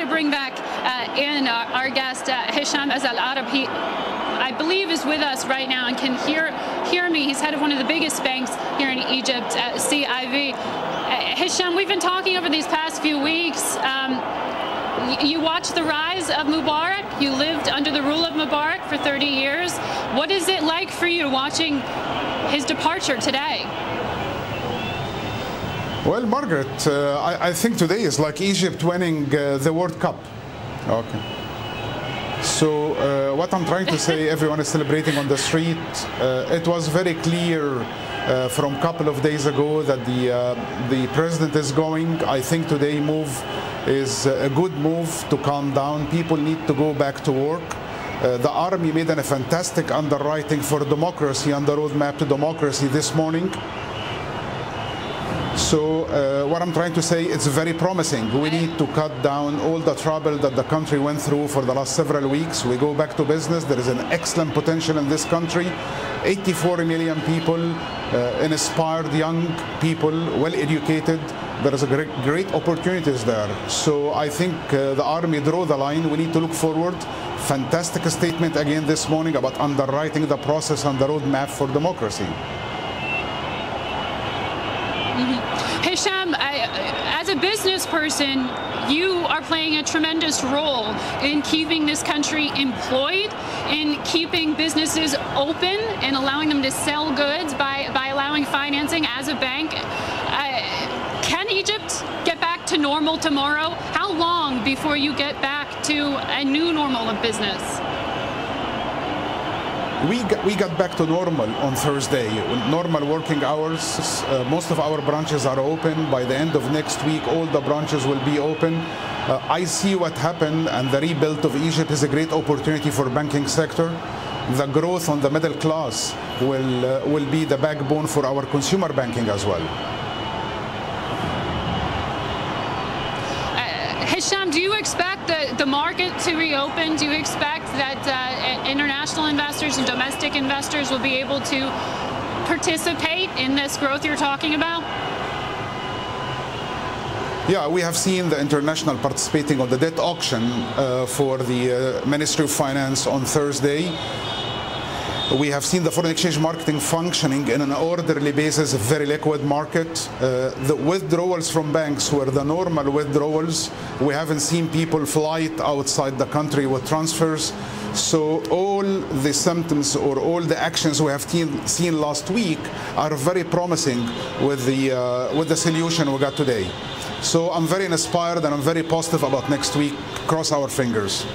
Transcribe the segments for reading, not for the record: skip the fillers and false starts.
bring back in our guest, Hisham Ezz Al-Arab. He, I believe, is with us right now and can hear me. He's head of one of the biggest banks here in Egypt, CIB. Hisham, we've been talking over these past few weeks. You watched the rise of Mubarak. You lived under the rule of Mubarak for 30 years. What is it like for you watching his departure today? Well, Margaret, I think today is like Egypt winning the World Cup. Okay. So what I'm trying to say, everyone is celebrating on the street. It was very clear from a couple of days ago that the president is going. I think today's move is a good move to calm down. People need to go back to work. The army made a fantastic underwriting for democracy on the roadmap to democracy this morning. So what I'm trying to say, it's very promising. We need to cut down all the trouble that the country went through for the last several weeks. We go back to business. There is an excellent potential in this country. 84 million people, inspired young people, well-educated. There is a great opportunities there. So I think the army drew the line. We need to look forward. Fantastic statement again this morning about underwriting the process on the roadmap for democracy. Hisham, as a business person, you are playing a tremendous role in keeping this country employed, in keeping businesses open and allowing them to sell goods by allowing financing as a bank. Can Egypt get back to normal tomorrow? How long before you get back to a new normal of business? We got back to normal on Thursday, normal working hours. Most of our branches are open. By the end of next week, all the branches will be open. I see what happened, and the rebuild of Egypt is a great opportunity for the banking sector. The growth on the middle class will be the backbone for our consumer banking as well. Hisham, do you expect the market to reopen? Do you expect that international investors and domestic investors will be able to participate in this growth you're talking about? Yeah, we have seen the international participating on the debt auction for the Ministry of Finance on Thursday. We have seen the foreign exchange marketing functioning in an orderly basis, a very liquid market. The withdrawals from banks were the normal withdrawals. We haven't seen people flight outside the country with transfers. So all the symptoms or all the actions we have seen last week are very promising with the solution we got today. So I'm very inspired and I'm very positive about next week. Cross our fingers.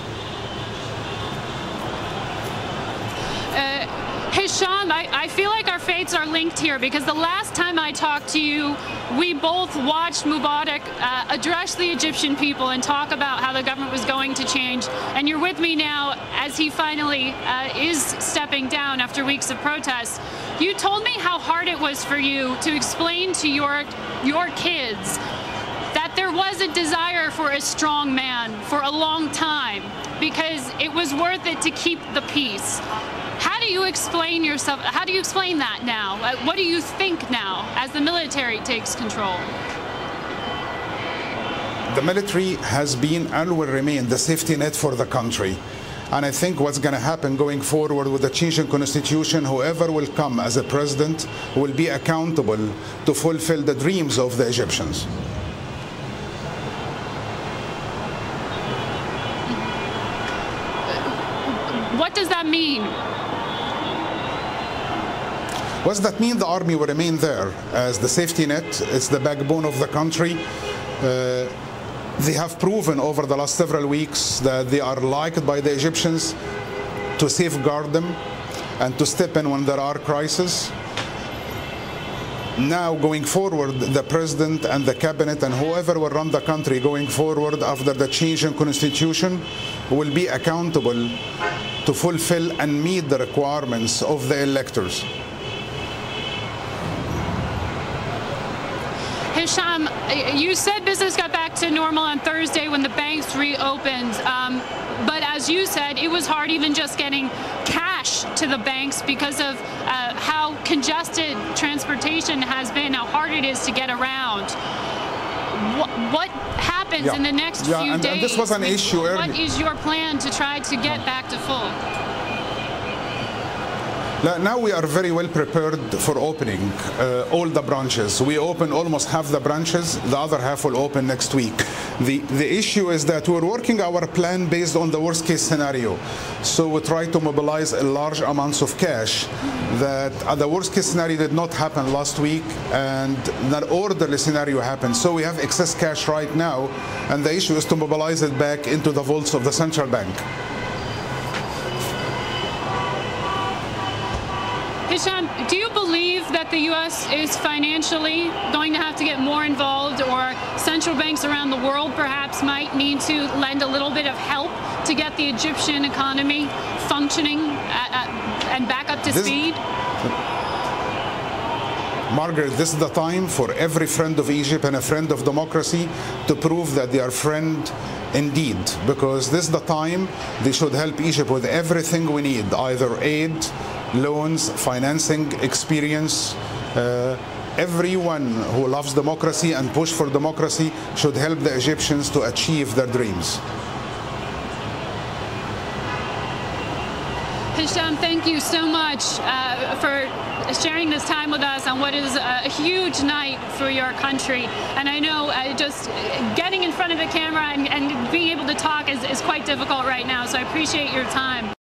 Hisham, I feel like our fates are linked here, because the last time I talked to you, we both watched Mubarak address the Egyptian people and talk about how the government was going to change. And you're with me now as he finally is stepping down after weeks of protests. You told me how hard it was for you to explain to your kids that there was a desire for a strong man for a long time, because it was worth it to keep the peace. How do you explain yourself? How do you explain that now? What do you think now as the military takes control? The military has been and will remain the safety net for the country. And I think what's going to happen going forward with the changing constitution, whoever will come as a president will be accountable to fulfill the dreams of the Egyptians. What does that mean? What does that mean? The army will remain there as the safety net. It's the backbone of the country. They have proven over the last several weeks that they are liked by the Egyptians to safeguard them and to step in when there are crises. Now, going forward, the president and the cabinet and whoever will run the country going forward after the change in constitution will be accountable to fulfill and meet the requirements of the electors. Hisham, you said business got back to normal on Thursday when the banks reopened. But as you said, it was hard even just getting cash to the banks because of how congested transportation has been, how hard it is to get around. What happened happens in the next few days, and this was an issue earlier. What is your plan to try to get back to full? Now we are very well prepared for opening all the branches. We open almost half the branches. The other half will open next week. The issue is that we're working our plan based on the worst case scenario. So we try to mobilize a large amounts of cash that the worst case scenario did not happen last week, and an orderly scenario happened. So we have excess cash right now, and the issue is to mobilize it back into the vaults of the central bank. Hisham, do you believe that the U.S. is financially going to have to get more involved, or central banks around the world perhaps might need to lend a little bit of help to get the Egyptian economy functioning and back up to speed? Margaret, this is the time for every friend of Egypt and a friend of democracy to prove that they are friend indeed, because this is the time they should help Egypt with everything we need, either aid, loans, financing, experience. Everyone who loves democracy and push for democracy should help the Egyptians to achieve their dreams. Hisham, thank you so much for sharing this time with us on what is a huge night for your country. And I know just getting in front of the camera and being able to talk is quite difficult right now, so I appreciate your time.